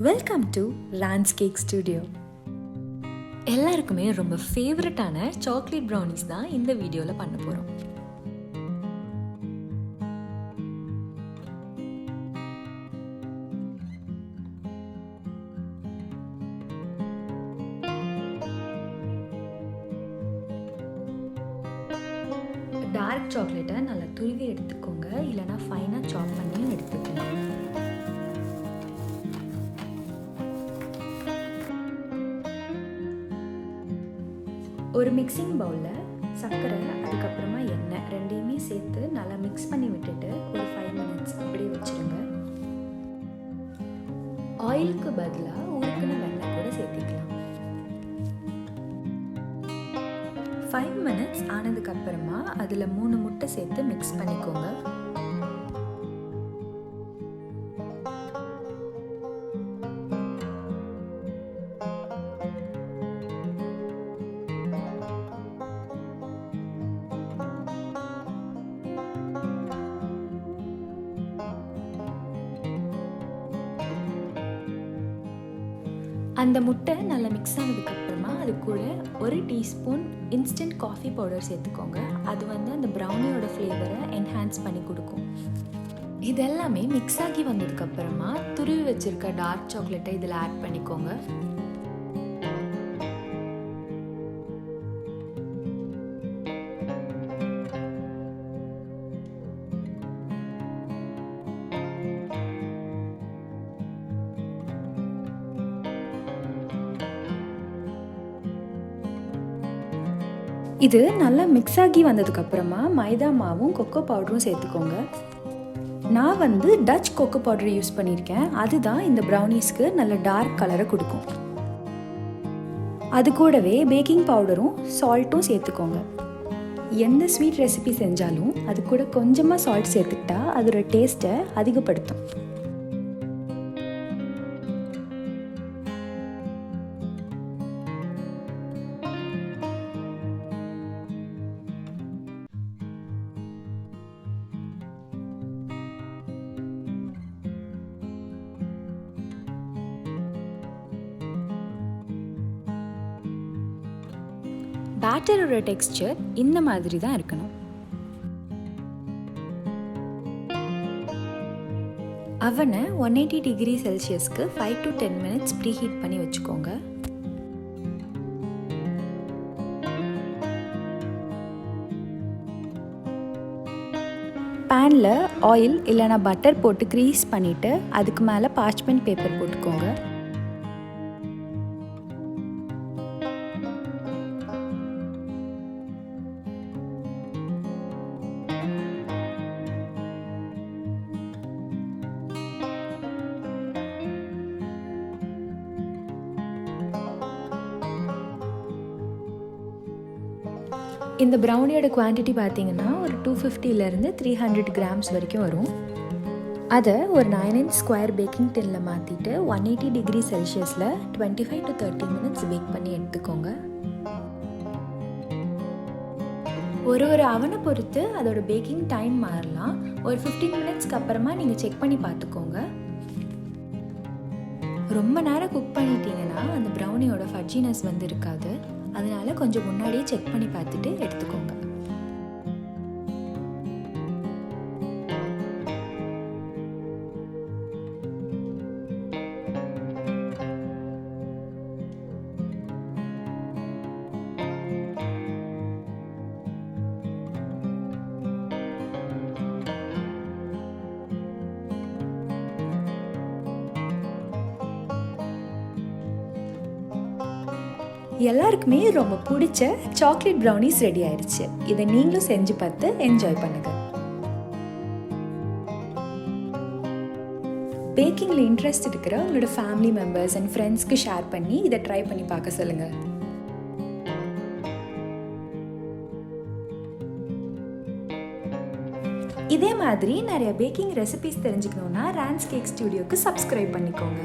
Welcome to Rans cake studio. எல்லாருக்குமே ரொம்ப ஃபேவரட்டான சாக்லேட் ப்ரௌனிஸ் தான் இந்த வீடியோவில் பண்ண போகிறோம். டார்க் சாக்லேட்டை நல்லா துருவி எடுத்துக்கோங்க, இல்லைனா ஃபைனாக சாப் பண்ணி எடுத்துக்கலாம். ஒரு மிக்சிங் பவுலில் சர்க்கரை அதுக்கப்புறமா எண்ணெய் ரெண்டையுமே சேர்த்து நல்லா மிக்ஸ் பண்ணி விட்டுட்டு ஒரு 5 minutes அப்படியே வச்சுருங்க. ஆயிலுக்கு பதிலாக உருக்குன வெண்ணெய் கூட சேர்த்திக்கலாம். 5 minutes ஆனதுக்கப்புறமா அதில் 3 முட்டை சேர்த்து மிக்ஸ் பண்ணிக்கோங்க. அந்த முட்டை நல்லா மிக்ஸ் ஆனதுக்கப்புறமா அது கூட 1 டீஸ்பூன் இன்ஸ்டன்ட் காஃபி பவுடர் சேர்த்துக்கோங்க. அது அந்த ப்ரௌனியோட ஃப்ளேவரை என்ஹான்ஸ் பண்ணி கொடுக்கும். இதெல்லாமே மிக்ஸ் ஆகி வந்ததுக்கப்புறமா துருவி வச்சுருக்க டார்க் சாக்லேட்டை இதில் ஆட் பண்ணிக்கோங்க. இது நல்லா மிக்ஸ் ஆகி வந்ததுக்கப்புறமா மைதா மாவும் கொக்கோ பவுடரும் சேர்த்துக்கோங்க. நான் டச் கொக்கோ பவுடர் யூஸ் பண்ணியிருக்கேன். அதுதான் இந்த ப்ரௌனிஸ்க்கு நல்ல டார்க் கலரை கொடுக்கும். அது கூடவே பேக்கிங் பவுடரும் சால்ட்டும் சேர்த்துக்கோங்க. எந்த ஸ்வீட் ரெசிபி செஞ்சாலும் அது கூட கொஞ்சமாக சால்ட் சேர்த்துக்கிட்டா அதோட டேஸ்ட்டை அதிகப்படுத்தும். பேட்டரோட டெக்ஸ்சர் இந்த மாதிரி தான் இருக்கணும். அவனை 180 டிகிரி செல்சியஸ்க்கு 5 to 10 minutes ப்ரீ ஹீட் பண்ணி வச்சுக்கோங்க. பேனில் ஆயில் இல்லைனா பட்டர் போட்டு க்ரீஸ் பண்ணிவிட்டு அதுக்கு மேலே பார்ச்மெண்ட் பேப்பர் போட்டுக்கோங்க. இந்த ப்ரௌனியோட குவான்டிட்டி பார்த்தீங்கன்னா ஒரு 250லேருந்து 300 grams வரைக்கும் வரும். அதை ஒரு 9-inch ஸ்கொயர் பேக்கிங் டின்னில் மாற்றிட்டு 180 டிகிரி செல்சியஸில் 25 to 30 minutes பேக் பண்ணி எடுத்துக்கோங்க. ஒரு அவனை பொறுத்து அதோட பேக்கிங் டைம் மாறலாம். ஒரு 15 minutesக்கு அப்புறமா நீங்கள் செக் பண்ணி பார்த்துக்கோங்க. ரொம்ப நேரம் குக் பண்ணிட்டீங்கன்னா அந்த ப்ரௌனியோட ஃபட்ஜினஸ் இருக்காது. அதனால கொஞ்சம் முன்னாடியே செக் பண்ணி பார்த்துட்டு எடுத்துக்கோங்க. எல்லாருக்குமே ரொம்ப பிடிச்ச சாக்லேட் ப்ரௌனிஸ் ரெடி ஆயிடுச்சு. இதை நீங்களும் செஞ்சு பார்த்து என்ஜாய் பண்ணுங்க. பேக்கிங்கில் இன்ட்ரெஸ்ட் இருக்கிற உங்களோட ஃபேமிலி மெம்பர்ஸ் அண்ட் ஃப்ரெண்ட்ஸ்க்கு ஷேர் பண்ணி இதை ட்ரை பண்ணி பார்க்க சொல்லுங்கள். இதே மாதிரி நிறைய பேக்கிங் ரெசிபிஸ் தெரிஞ்சுக்கணுன்னா ரான்ஸ் கேக் ஸ்டுடியோக்கு சப்ஸ்கிரைப் பண்ணிக்கோங்க.